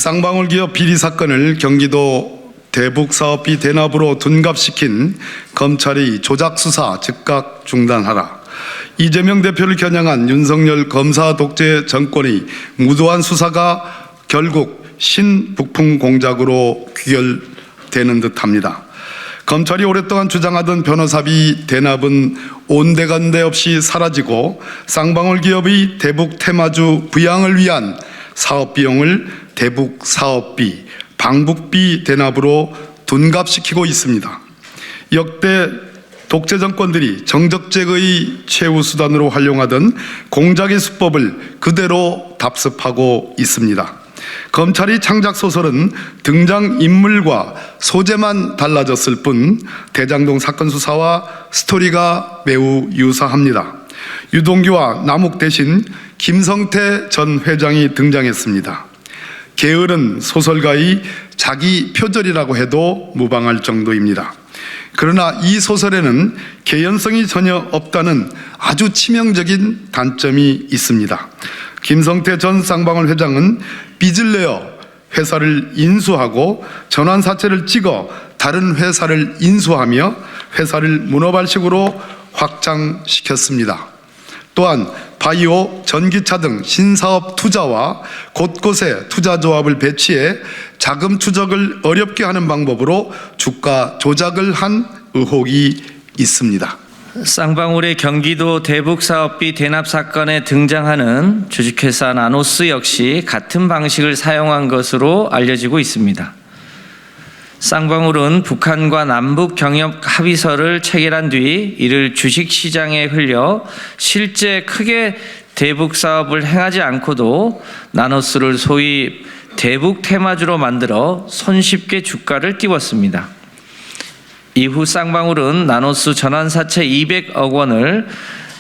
쌍방울 기업 비리 사건을 경기도 대북사업비 대납으로 둔갑시킨 검찰의 조작 수사 즉각 중단하라. 이재명 대표를 겨냥한 윤석열 검사 독재 정권의 무도한 수사가 결국 신북풍 공작으로 귀결되는 듯합니다. 검찰이 오랫동안 주장하던 변호사비 대납은 온데간데 없이 사라지고 쌍방울 기업의 대북 테마주 부양을 위한 사업 비용을 대북 사업비, 방북비 대납으로 둔갑시키고 있습니다. 역대 독재 정권들이 정적제의 최후 수단으로 활용하던 공작의 수법을 그대로 답습하고 있습니다. 검찰의 창작소설은 등장인물과 소재만 달라졌을 뿐 대장동 사건 수사와 스토리가 매우 유사합니다. 유동규와 남욱 대신 김성태 전 회장이 등장했습니다. 게으른 소설가의 자기 표절이라고 해도 무방할 정도입니다. 그러나 이 소설에는 개연성이 전혀 없다는 아주 치명적인 단점이 있습니다. 김성태 전 쌍방울 회장은 빚을 내어 회사를 인수하고 전환사채를 찍어 다른 회사를 인수하며 회사를 문어발식으로 확장시켰습니다. 또한 바이오, 전기차 등 신사업 투자와 곳곳에 투자조합을 배치해 자금 추적을 어렵게 하는 방법으로 주가 조작을 한 의혹이 있습니다. 쌍방울의 경기도 대북사업비 대납 사건에 등장하는 주식회사 나노스 역시 같은 방식을 사용한 것으로 알려지고 있습니다. 쌍방울은 북한과 남북 경협 합의서를 체결한 뒤 이를 주식시장에 흘려 실제 크게 대북 사업을 행하지 않고도 나노스를 소위 대북 테마주로 만들어 손쉽게 주가를 띄웠습니다. 이후 쌍방울은 나노스 전환사채 200억 원을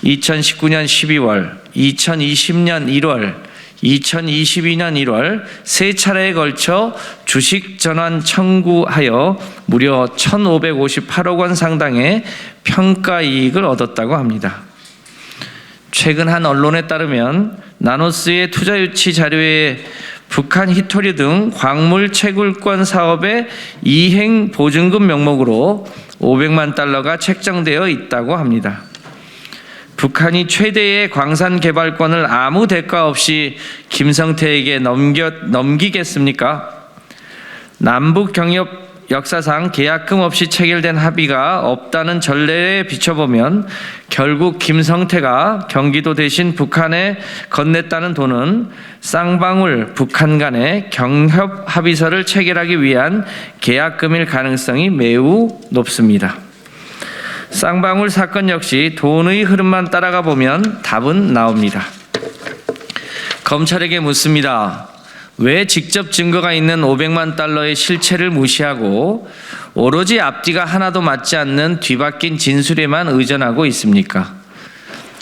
2019년 12월, 2020년 1월, 2022년 1월 세 차례에 걸쳐 주식 전환 청구하여 무려 1,558억 원 상당의 평가 이익을 얻었다고 합니다. 최근 한 언론에 따르면 나노스의 투자 유치 자료에 북한 히토류 등 광물 채굴권 사업의 이행 보증금 명목으로 500만 달러가 책정되어 있다고 합니다. 북한이 최대의 광산 개발권을 아무 대가 없이 김성태에게 넘기겠습니까? 남북 경협 역사상 계약금 없이 체결된 합의가 없다는 전례에 비춰보면 결국 김성태가 경기도 대신 북한에 건넸다는 돈은 쌍방울 북한 간의 경협 합의서를 체결하기 위한 계약금일 가능성이 매우 높습니다. 쌍방울 사건 역시 돈의 흐름만 따라가 보면 답은 나옵니다. 검찰에게 묻습니다. 왜 직접 증거가 있는 500만 달러의 실체를 무시하고 오로지 앞뒤가 하나도 맞지 않는 뒤바뀐 진술에만 의존하고 있습니까?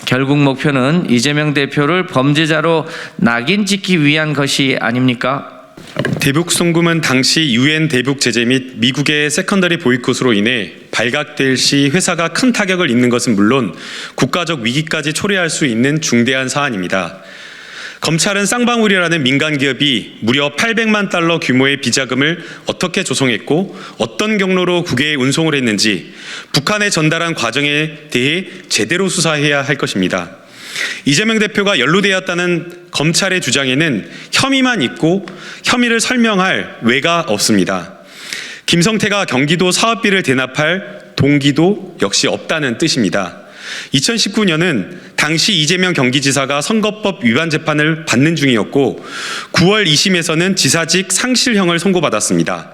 결국 목표는 이재명 대표를 범죄자로 낙인 찍기 위한 것이 아닙니까? 대북 송금은 당시 UN 대북 제재 및 미국의 세컨더리 보이콧으로 인해 발각될 시 회사가 큰 타격을 입는 것은 물론 국가적 위기까지 초래할 수 있는 중대한 사안입니다. 검찰은 쌍방울이라는 민간 기업이 무려 800만 달러 규모의 비자금을 어떻게 조성했고 어떤 경로로 국외에 운송을 했는지 북한에 전달한 과정에 대해 제대로 수사해야 할 것입니다. 이재명 대표가 연루되었다는 검찰의 주장에는 혐의만 있고 혐의를 설명할 외가 없습니다. 김성태가 경기도 사업비를 대납할 동기도 역시 없다는 뜻입니다. 2019년은 당시 이재명 경기지사가 선거법 위반 재판을 받는 중이었고 9월 2심에서는 지사직 상실형을 선고받았습니다.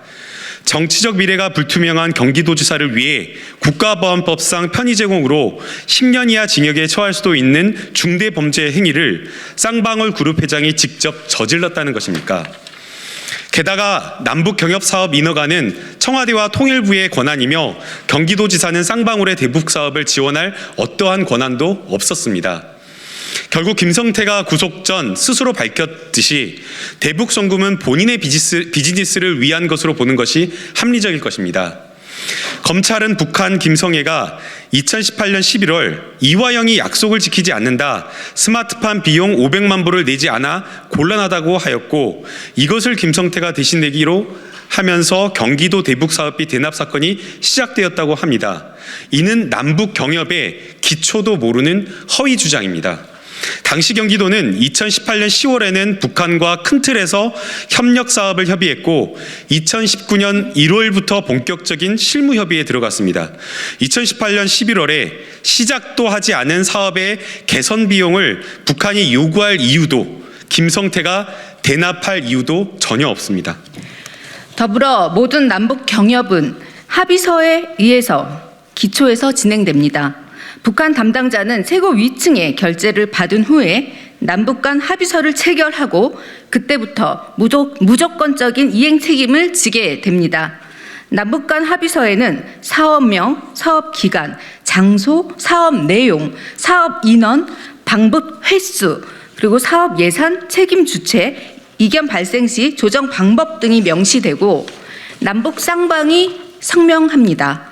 정치적 미래가 불투명한 경기도지사를 위해 국가보안법상 편의 제공으로 10년 이하 징역에 처할 수도 있는 중대범죄 행위를 쌍방울 그룹 회장이 직접 저질렀다는 것입니까? 게다가 남북경협사업 인허가는 청와대와 통일부의 권한이며 경기도지사는 쌍방울의 대북사업을 지원할 어떠한 권한도 없었습니다. 결국 김성태가 구속 전 스스로 밝혔듯이 대북 송금은 본인의 비즈니스를 위한 것으로 보는 것이 합리적일 것입니다. 검찰은 북한 김성애가 2018년 11월 이화영이 약속을 지키지 않는다, 스마트팜 비용 500만 불을 내지 않아 곤란하다고 하였고, 이것을 김성태가 대신 내기로 하면서 경기도 대북 사업비 대납 사건이 시작되었다고 합니다. 이는 남북 경협의 기초도 모르는 허위 주장입니다. 당시 경기도는 2018년 10월에는 북한과 큰 틀에서 협력 사업을 협의했고 2019년 1월부터 본격적인 실무 협의에 들어갔습니다. 2018년 11월에 시작도 하지 않은 사업의 개선 비용을 북한이 요구할 이유도, 김성태가 대납할 이유도 전혀 없습니다. 더불어 모든 남북 경협은 합의서에 의해서 기초에서 진행됩니다. 북한 담당자는 최고 위층의 결재를 받은 후에 남북 간 합의서를 체결하고 그때부터 무조건적인 이행 책임을 지게 됩니다. 남북 간 합의서에는 사업명, 사업기간, 장소, 사업 내용, 사업 인원, 방법 횟수, 그리고 사업 예산, 책임 주체, 이견 발생 시 조정 방법 등이 명시되고 남북 쌍방이 성명합니다.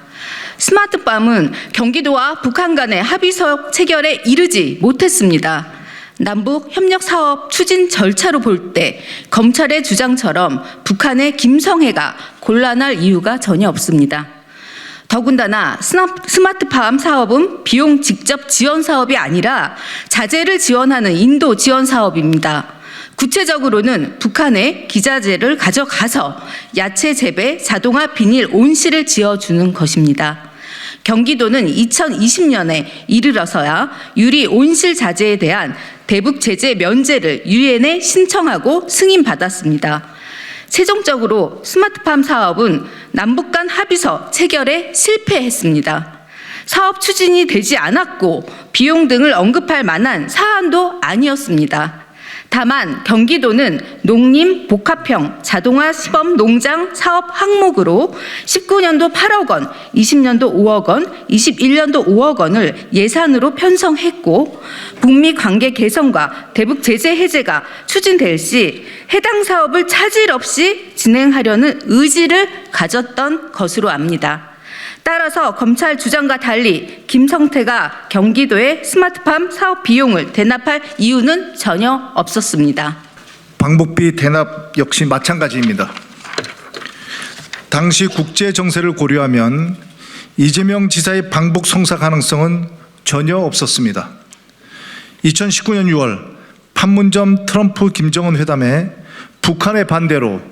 스마트팜은 경기도와 북한 간의 합의서 체결에 이르지 못했습니다. 남북 협력 사업 추진 절차로 볼 때 검찰의 주장처럼 북한의 김성애가 곤란할 이유가 전혀 없습니다. 더군다나 스마트팜 사업은 비용 직접 지원 사업이 아니라 자재를 지원하는 인도 지원 사업입니다. 구체적으로는 북한에 기자재를 가져가서 야채 재배, 자동화 비닐 온실을 지어주는 것입니다. 경기도는 2020년에 이르러서야 유리 온실 자재에 대한 대북 제재 면제를 유엔에 신청하고 승인받았습니다. 최종적으로 스마트팜 사업은 남북 간 합의서 체결에 실패했습니다. 사업 추진이 되지 않았고 비용 등을 언급할 만한 사안도 아니었습니다. 다만 경기도는 농림 복합형 자동화 시범 농장 사업 항목으로 19년도 8억 원, 20년도 5억 원, 21년도 5억 원을 예산으로 편성했고 북미 관계 개선과 대북 제재 해제가 추진될 시 해당 사업을 차질 없이 진행하려는 의지를 가졌던 것으로 압니다. 따라서 검찰 주장과 달리 김성태가 경기도의 스마트팜 사업 비용을 대납할 이유는 전혀 없었습니다. 방북비 대납 역시 마찬가지입니다. 당시 국제 정세를 고려하면 이재명 지사의 방북 성사 가능성은 전혀 없었습니다. 2019년 6월 판문점 트럼프 김정은 회담에 북한의 반대로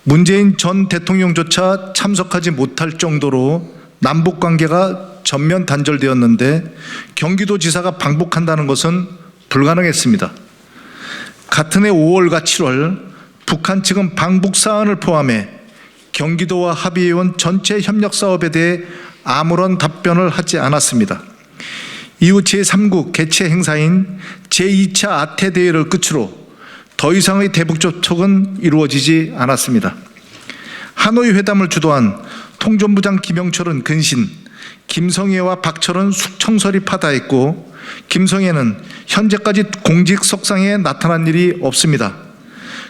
문재인 전 대통령조차 참석하지 못할 정도로 남북 관계가 전면 단절되었는데 경기도지사가 방북한다는 것은 불가능했습니다. 같은 해 5월과 7월 북한 측은 방북 사안을 포함해 경기도와 합의해온 전체 협력 사업에 대해 아무런 답변을 하지 않았습니다. 이후 제3국 개최 행사인 제2차 아태 대회를 끝으로 더 이상의 대북 접촉은 이루어지지 않았습니다. 하노이 회담을 주도한 통전부장 김영철은 근신, 김성애와 박철은 숙청설이 파다했고 김성애는 현재까지 공직 석상에 나타난 일이 없습니다.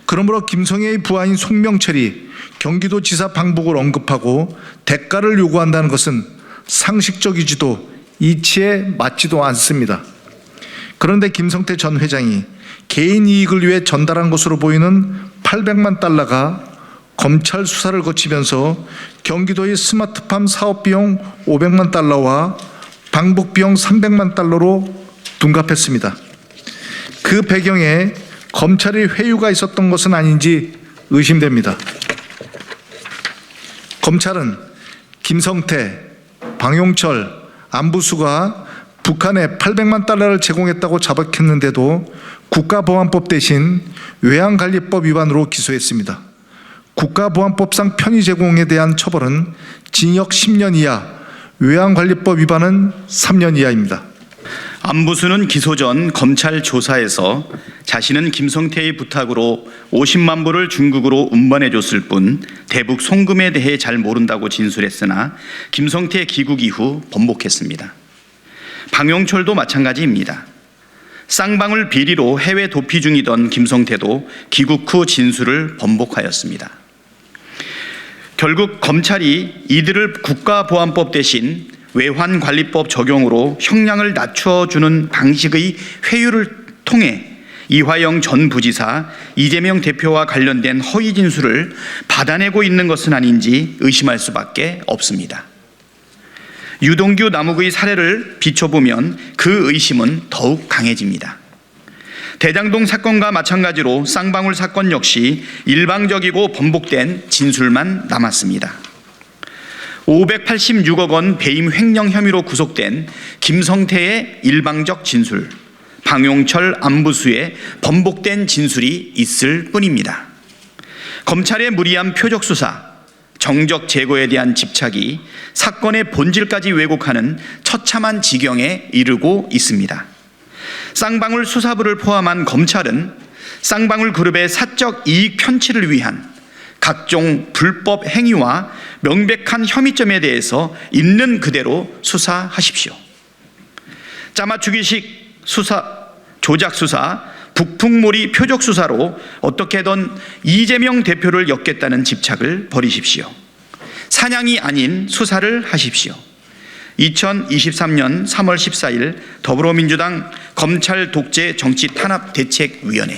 그러므로 김성애의 부하인 송명철이 경기도지사 방북을 언급하고 대가를 요구한다는 것은 상식적이지도 이치에 맞지도 않습니다. 그런데 김성태 전 회장이 개인 이익을 위해 전달한 것으로 보이는 800만 달러가 검찰 수사를 거치면서 경기도의 스마트팜 사업 비용 500만 달러와 방북 비용 300만 달러로 둔갑했습니다. 그 배경에 검찰의 회유가 있었던 것은 아닌지 의심됩니다. 검찰은 김성태, 방용철, 안부수가 북한에 800만 달러를 제공했다고 자백했는데도 국가보안법 대신 외환관리법 위반으로 기소했습니다. 국가보안법상 편의 제공에 대한 처벌은 징역 10년 이하, 외환관리법 위반은 3년 이하입니다. 안부수는 기소 전 검찰 조사에서 자신은 김성태의 부탁으로 50만 불을 중국으로 운반해줬을 뿐 대북 송금에 대해 잘 모른다고 진술했으나 김성태 귀국 이후 번복했습니다. 방용철도 마찬가지입니다. 쌍방울 비리로 해외 도피 중이던 김성태도 귀국 후 진술을 번복하였습니다. 결국 검찰이 이들을 국가보안법 대신 외환관리법 적용으로 형량을 낮춰주는 방식의 회유를 통해 이화영 전 부지사, 이재명 대표와 관련된 허위 진술을 받아내고 있는 것은 아닌지 의심할 수밖에 없습니다. 유동규 남욱의 사례를 비춰보면 그 의심은 더욱 강해집니다. 대장동 사건과 마찬가지로 쌍방울 사건 역시 일방적이고 번복된 진술만 남았습니다. 586억 원 배임 횡령 혐의로 구속된 김성태의 일방적 진술, 방용철 안부수의 번복된 진술이 있을 뿐입니다. 검찰의 무리한 표적 수사, 정적 제거에 대한 집착이 사건의 본질까지 왜곡하는 처참한 지경에 이르고 있습니다. 쌍방울 수사부를 포함한 검찰은 쌍방울 그룹의 사적 이익 편취를 위한 각종 불법 행위와 명백한 혐의점에 대해서 있는 그대로 수사하십시오. 짜맞추기식 수사, 조작 수사, 북풍몰이 표적 수사로 어떻게든 이재명 대표를 엮겠다는 집착을 버리십시오. 사냥이 아닌 수사를 하십시오. 2023년 3월 14일 더불어민주당 검찰 독재 정치 탄압 대책위원회